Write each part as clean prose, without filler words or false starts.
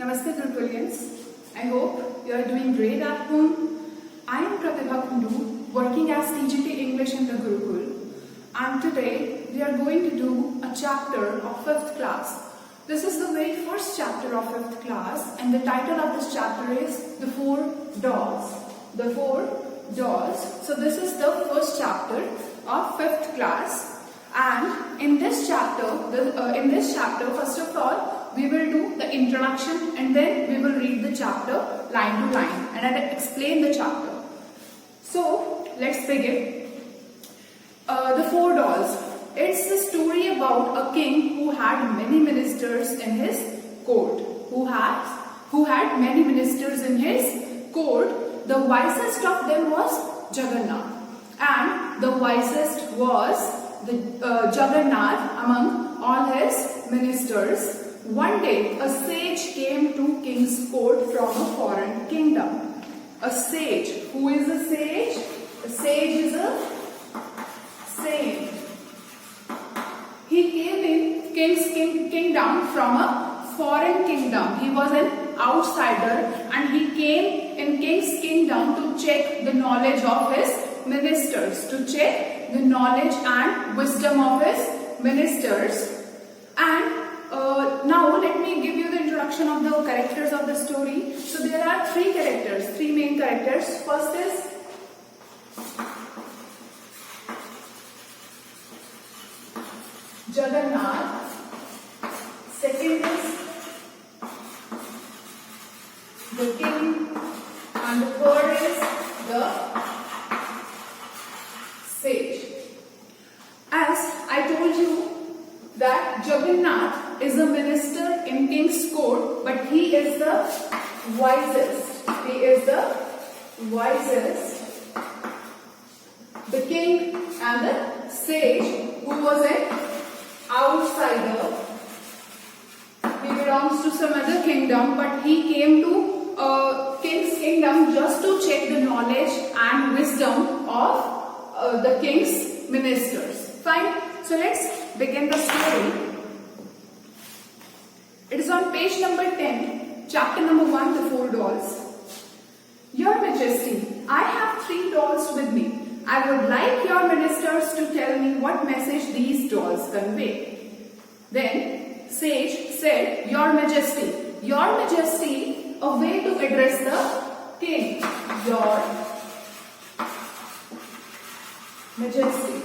Namaste Gurukulians. I hope you are doing great at home. I am working as TGT English in the Gurukul, and today we are going to do a chapter of 5th class. This is the very first chapter of 5th class, and the title of this chapter is The Four Dolls. The Four Dolls. So this is the first chapter of 5th class, and in this chapter, first of all, we will do the introduction and then we will read the chapter line to line and I will explain the chapter. So let's begin. The Four Dolls. It's a story about a king who had many ministers in his court. Who had many ministers in his court. The wisest of them was Jagannath, and the wisest was the Jagannath among all his ministers. One day, a sage came to king's court from a foreign kingdom. A sage. Who is a sage? A sage is a saint. He came in king's kingdom from a foreign kingdom. He was an outsider, and he came in king's kingdom to check the knowledge of his ministers, to check the knowledge and wisdom of his ministers. And now let me give you the introduction of the characters of the story. So there are three main characters. First is Jagannath. Second is the king, and the third is the sage. As I told you that Jagannath is a minister in king's court, but he is the wisest. He is the wisest. The king and the sage, who was an outsider. He belongs to some other kingdom, but he came to king's kingdom just to check the knowledge and wisdom of the king's ministers. Fine. So let's begin the story. It is on page number 10, chapter number 1, The Four Dolls. Your Majesty, I have 3 dolls with me. I would like your ministers to tell me what message these dolls convey. Then sage said, Your Majesty, a way to address the king. Your Majesty.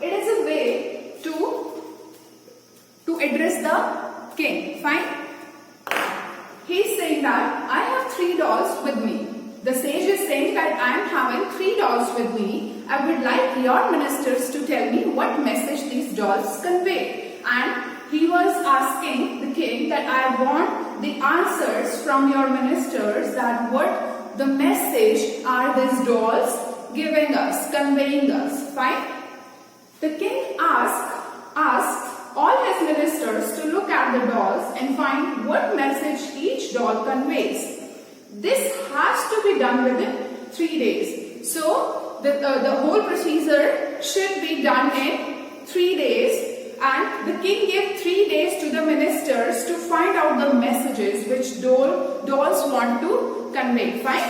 It is a way to address the king. Fine. He's saying that I have 3 dolls with me. The sage is saying that I am having 3 dolls with me. I would like your ministers to tell me what message these dolls convey. And he was asking the king that I want the answers from your ministers, that what the message are these dolls giving us, conveying us. Fine. The king asked all his ministers to look at the dolls and find what message each doll conveys. This has to be done within 3 days. So the whole procedure should be done in 3 days, and the king gave 3 days to the ministers to find out the messages which dolls want to convey. Fine.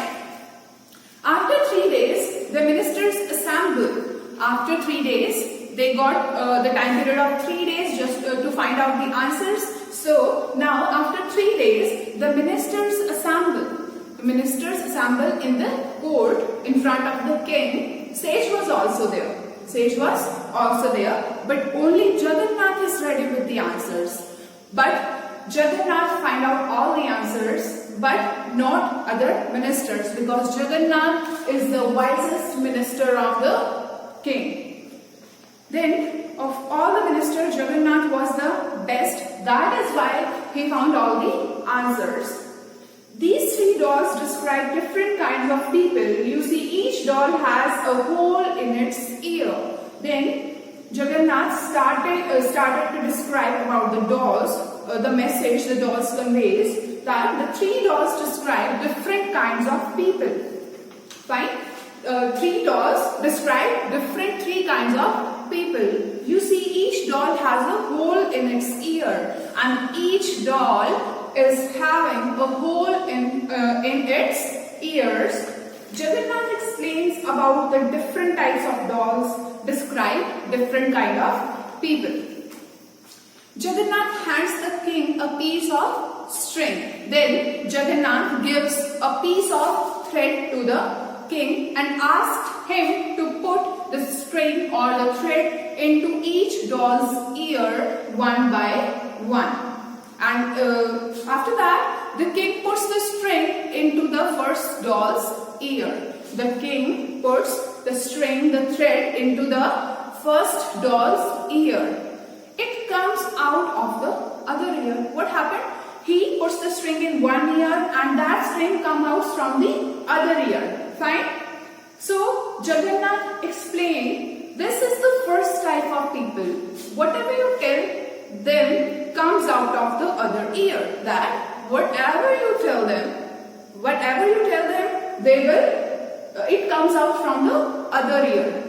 After 3 days, the ministers assembled. After 3 days, they got the time period of 3 days just to find out the answers. So now after 3 days, the ministers assemble. The ministers assemble in the court in front of the king. Sage was also there. But only Jagannath is ready with the answers. But Jagannath find out all the answers, but not other ministers, because Jagannath is the wisest minister of the king. Then, of all the ministers, Jagannath was the best. That is why he found all the answers. These 3 dolls describe different kinds of people. You see, each doll has a hole in its ear. Then, Jagannath started to describe about the dolls, the message the dolls conveys, that the 3 dolls describe different kinds of people. Fine? 3 dolls describe different 3 kinds of people. You see, each doll has a hole in its ear, and each doll is having a hole in its ears, Jagannath explains about the different types of dolls, describe different kind of people. Jagannath hands the king a piece of string. Then Jagannath gives a piece of thread to the king and asks him to put the string or the thread into each doll's ear one by one. And after that, the king puts the string into the first doll's ear. The king puts the string, the thread into the first doll's ear. It comes out of the other ear. What happened? He puts the string in one ear and that string comes out from the other ear. Fine? So, Jagannath explained, this is the first type of people. Whatever you tell them comes out of the other ear. That whatever you tell them, they will, it comes out from the other ear.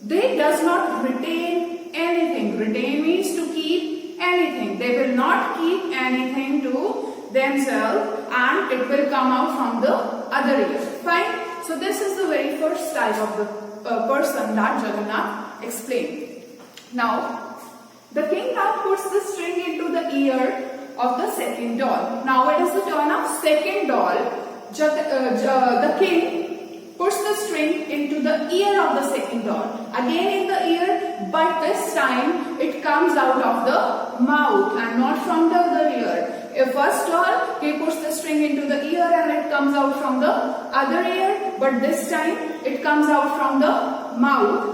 They does not retain anything. Retain means to keep anything. They will not keep anything to themselves and it will come out from the other ear. Fine? So this is the very first type of the person that Jagannath explained. Now, the king now puts the string into the ear of the second doll. Now it is the turn of second doll. The king puts the string into the ear of the second doll. Again in the ear, but this time it comes out of the mouth and not from the other ear. First doll, he puts the string into the ear and it comes out from the other ear, but this time it comes out from the mouth.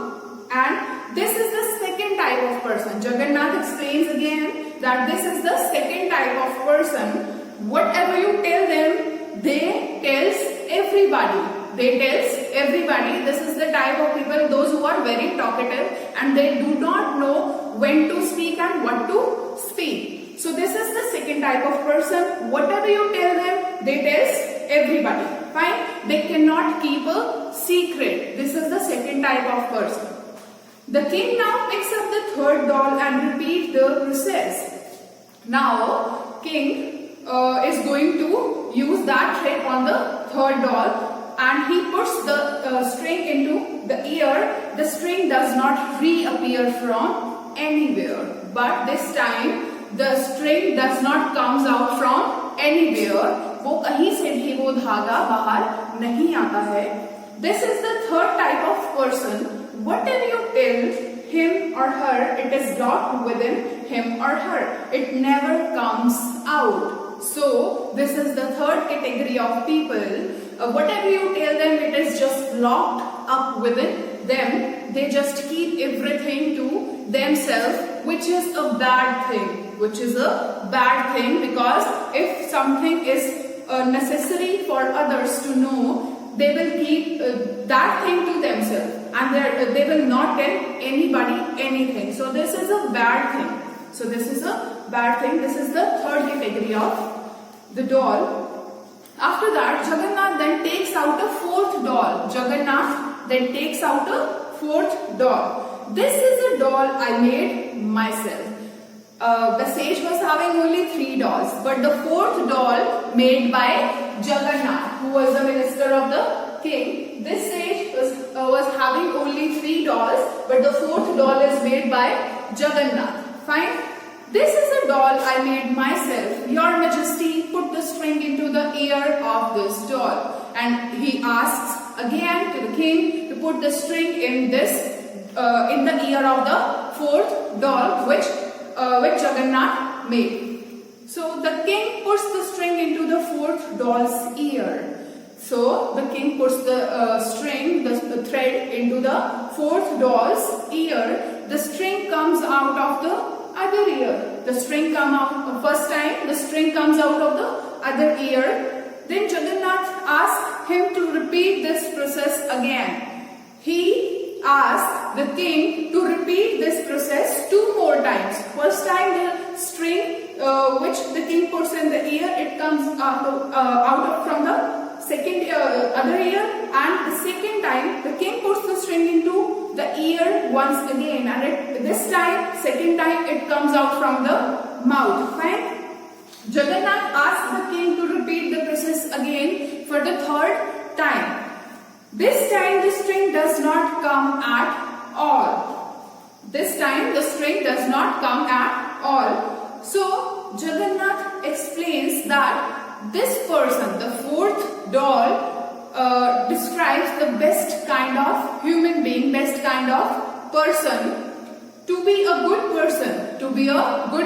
And this is the second type of person. Jagannath explains again that this is the second type of person. Whatever you tell them, they tells everybody. This is the type of people, those who are very talkative and they do not know when to speak and what to speak. So this is the second type of person. Whatever you tell them, they tells everybody. Fine? They cannot keep a secret. This is the second type of person. The king now picks up the third doll and repeats the process. Now, king is going to use that thread on the third doll and he puts the string into the ear. The string does not reappear from anywhere, but this time the string does not comes out from anywhere. वो कहीं से भी वो धागा बाहर नहीं आता है. This is the third type of person. Whatever you tell him or her, it is locked within him or her. It never comes out. So this is the third category of people. Whatever you tell them, it is just locked up within them. They just keep everything to themselves, which is a bad thing. Because if something is necessary for others to know, they will keep that thing to themselves and they will not tell anybody anything. So this is a bad thing. This is the third category of the doll. After that, Jagannath then takes out a fourth doll. This is a doll I made myself. The sage was having only 3 dolls, but the fourth doll made by Jagannath, who was the minister of the king. This sage was having only 3 dolls, but the fourth doll is made by Jagannath. Fine? This is a doll I made myself. Your Majesty, put the string into the ear of this doll. And he asks again to the king to put the string in the ear of the fourth doll, which Jagannath made. So the king puts the string into the fourth doll's ear. So the king puts the string, the thread into the fourth doll's ear. The string comes out of the other ear. The string comes out first time. The string comes out of the other ear. Then Jagannath asks him to repeat this process again. He asked the king to repeat this process 2 more times. First time the string which the king puts in the ear, it comes out from the second other ear, and the second time the king puts the string into the ear once again, and second time it comes out from the mouth. Fine? Jagannath asked the king to repeat the process again for the third time. This time the string does not come at all. This time the string does not come at all. So Jagannath explains that this person, the fourth doll, describes the best kind of human being, best kind of person. To be a good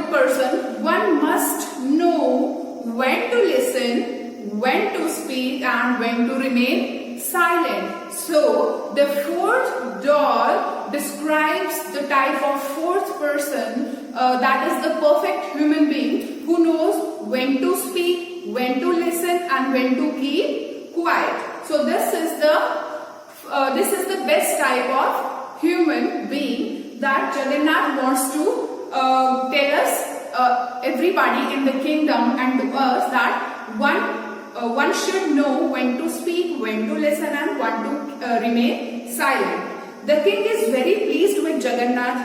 person, one must know when to listen, when to speak, and when to remain silent. So the fourth doll describes the type of fourth person that is the perfect human being who knows when to speak, when to listen, and when to keep quiet. So this is the best type of human being that Jagannath wants to tell us, everybody in the kingdom and to us, that one should know when to speak, when to listen, and when to remain silent. The king is very pleased with Jagannath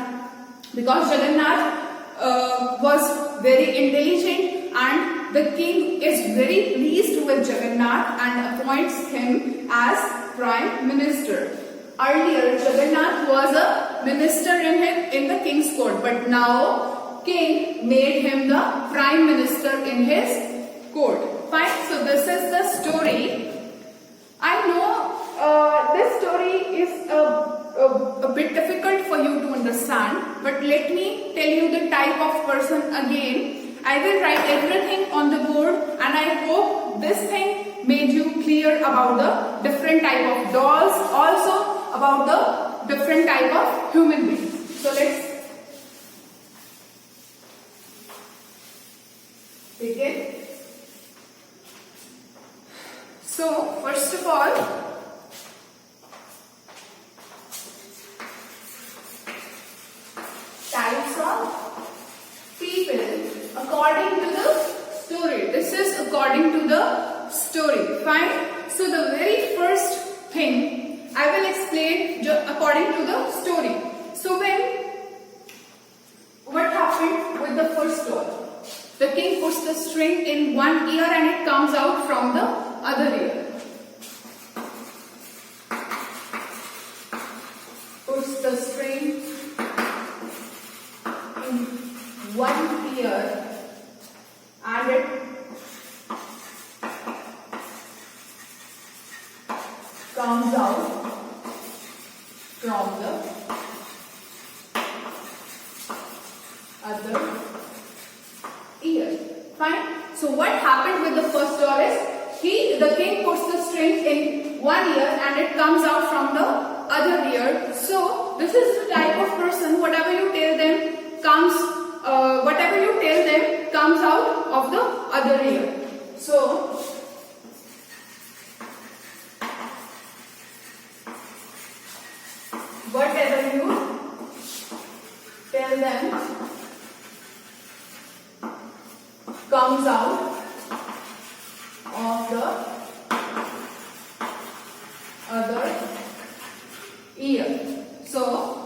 because Jagannath was very intelligent, and the king is very pleased with Jagannath and appoints him as prime minister. Earlier, Jagannath was a minister in the king's court, but now king made him the prime minister in his court. Fine. So this is the story. I know this story is a bit difficult for you to understand, but let me tell you the type of person again. I will write everything on the board, and I hope this thing made you clear about the different type of dolls, also about the different type of human beings. So let's begin. So first of all, types of people according to the story. This is according to the story. Fine. So the very first thing I will explain according to the story. So what happened with the first doll? The king puts the string in one ear and it comes out from the other ear. Puts the string in one ear and it comes out from the other ear. Fine. So what happened with the first doll is the king puts the string in one ear and it comes out from the other ear. So this is the type of person, whatever you tell them comes out of the other ear. So whatever you tell them comes out of the other ear. So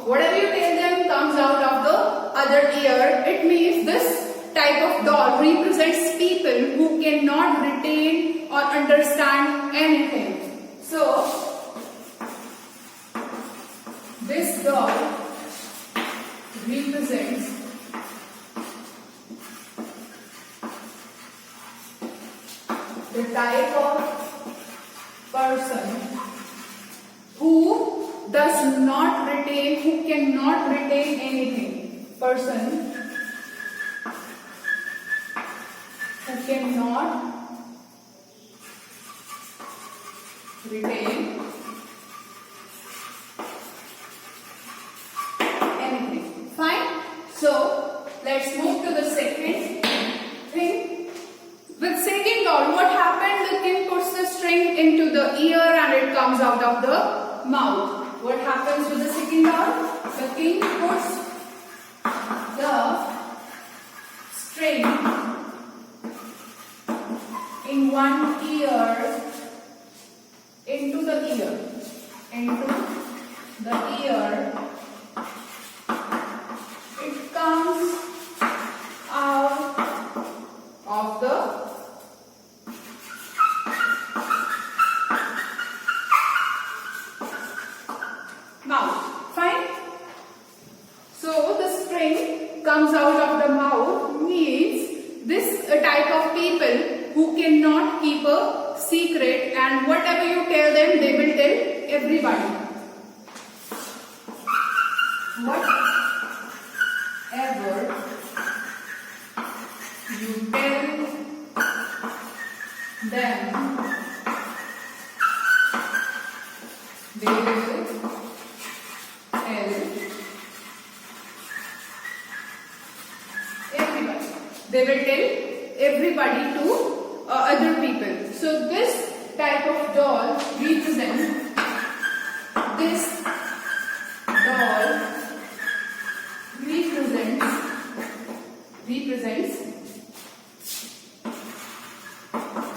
whatever you tell them comes out of the other ear. It means this type of doll represents people who cannot retain or understand anything. So this doll represents the type of person who does not retain, who cannot retain anything. Person who cannot retain anything. Fine. So let's move to the second thing. With second doll, what happened? The king puts the string into the ear and it comes out of the mouth. What happens with the second doll? The king puts the string in one ear into the ear. It comes out of the type of people who cannot keep a secret, and whatever you tell them, they will tell everybody. Whatever you tell them, they will tell everybody. They will tell everybody to other people. So this type of doll represents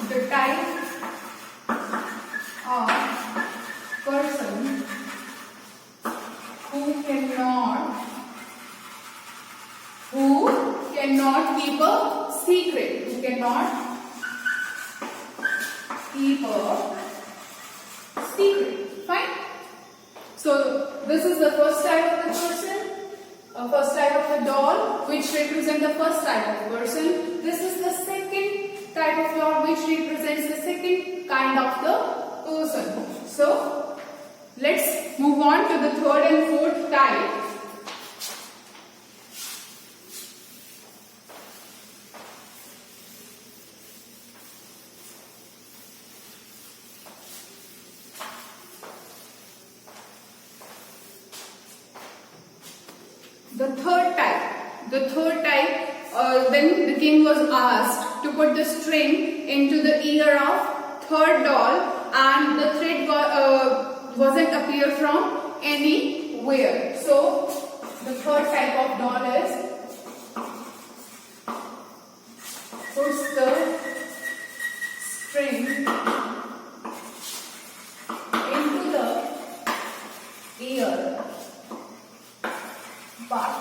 the type of person who cannot keep a secret, Fine. So this is the first type of the person, first type of the doll, which represents the first type of person. This is the second type of doll, which represents the second kind of the person. So let's move on to the third and fourth type. The third type, when the king was asked to put the string into the ear of third doll, and the thread wasn't appear from anywhere. So the third type of doll is puts the string into the ear, but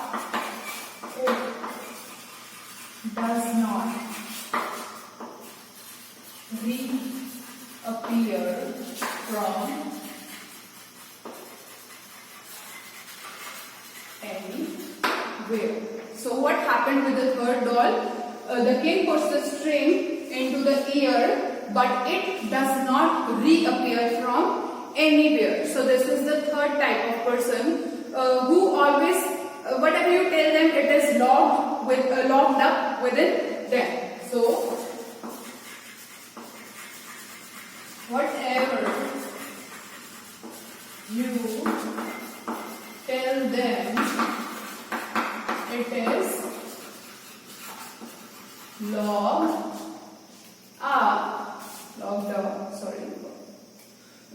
does not reappear from anywhere. So what happened with the third doll? The king puts the string into the ear, but it does not reappear from anywhere. So this is the third type of person who always, whatever you tell them, it is locked up within them. So whatever you tell them, it is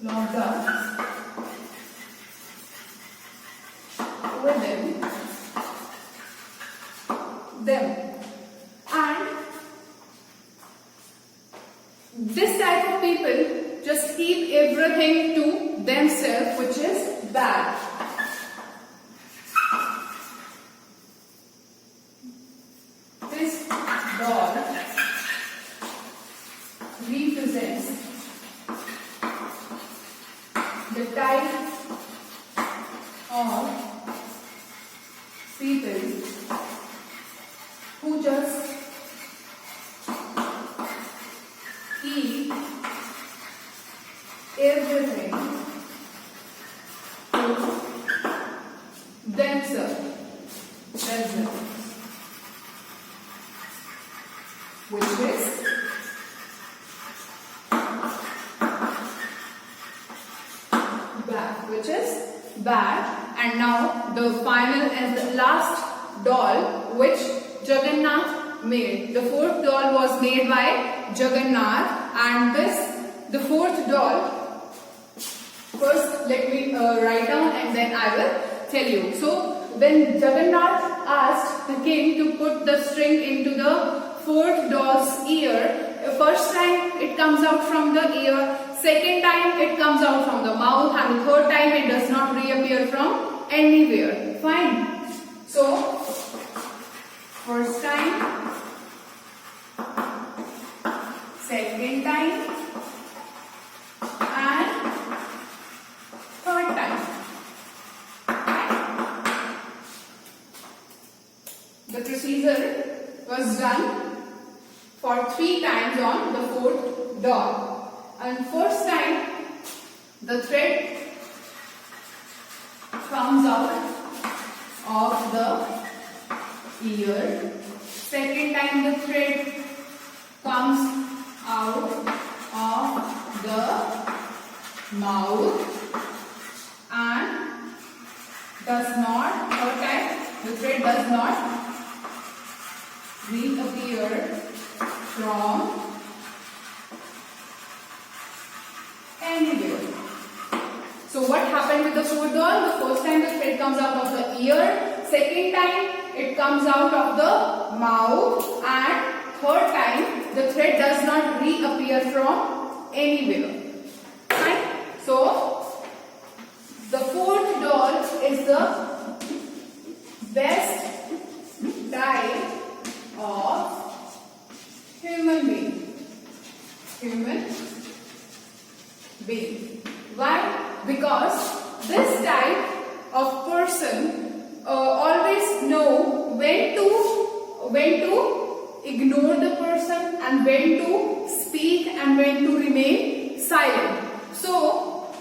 locked up within them. And this type of people just keep everything to themselves, which is bad. This doll represents the type of people who just keep everything to themselves, which is bad. And now the final and the last doll which Jagannath made. The fourth doll was made by Jagannath, and the fourth doll, first let me write down and then I will tell you. So when Jagannath asked the king to put the string into the fourth doll's ear, first time it comes out from the ear, second time it comes out from the mouth, and the third time it does not reappear from anywhere. Fine. So first time, second time, and third time. The procedure was done. for 3 times on the 4th doll. And first time the thread comes out of the ear. Second time the thread comes out of the mouth and does not, third time the thread does not reappear from anywhere. So what happened with the 4th doll? The first time the thread comes out of the ear, second time it comes out of the mouth, and third time the thread does not reappear from anywhere. Right? So the 4th doll is the best type of human being. Why? Because this type of person always know when to ignore the person and when to speak and when to remain silent. So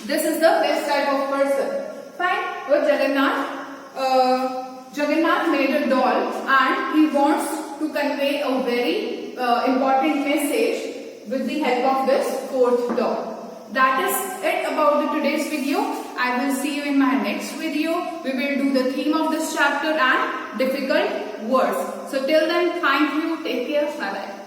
this is the best type of person. Fine. With Jagannath made a doll and he wants to convey a very important message with the help of this 4th doll. That is it about the today's video. I will see you in my next video. We will do the theme of this chapter and difficult words. So till then, thank you. Take care. Bye bye.